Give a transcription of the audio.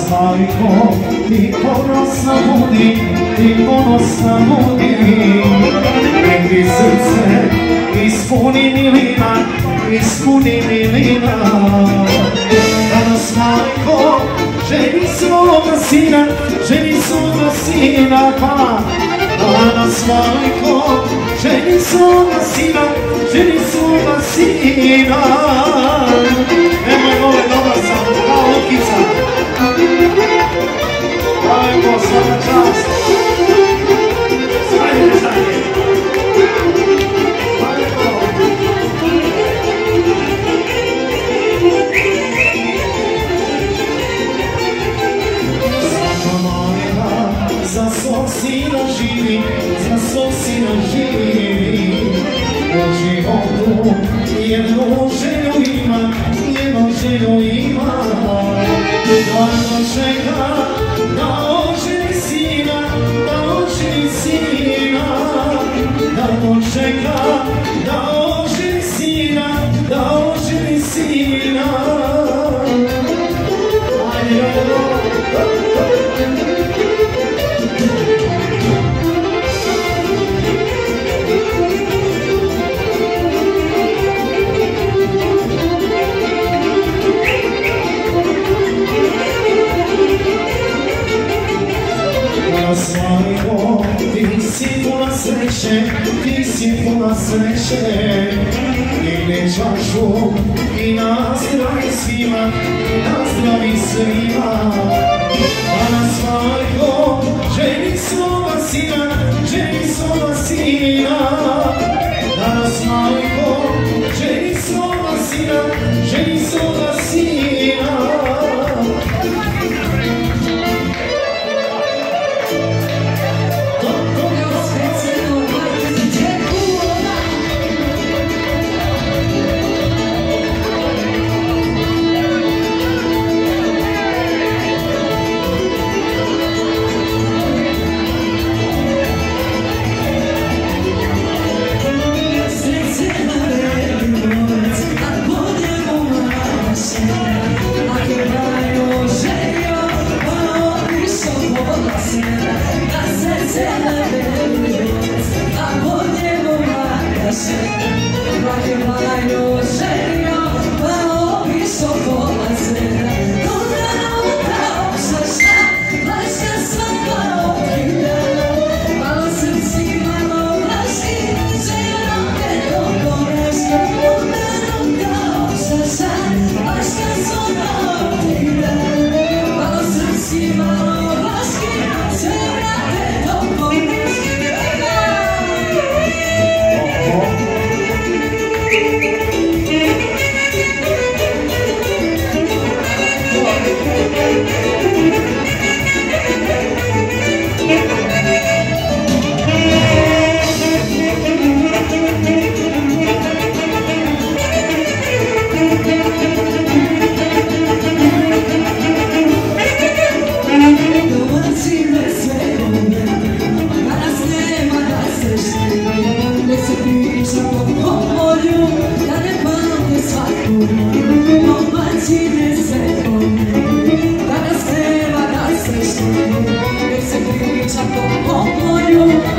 majko, ti ponosna budi, ti ponosna budi. Nek ti srce ispuni milina, ispuni milina. Danas majko, ženi svoga sina, ženi svoga sina, pa. Danas majko, ženi svoga sina, ženi svoga sina. Nemoj nove dobar sam, kao Lukica. Majko, svaka čast. Sranje, sranje. Za svog sina živi, za svog sina živi. U životu jednu želju ima, jednu želju ima. Davno čeka da oženi sina, da oženi sina. Davno čeka da oženi sina, da oženi sina. Majko, ti si puna sreće, ti si puna sreće. Digne čašu i nazdravi svima, nazdravi svima. Danas majko, ženi svoga sina, ženi svoga sina. Danas majko, ženi svoga sina, ženi svoga sina. Danas nema da se štiri, nek se priča po polju.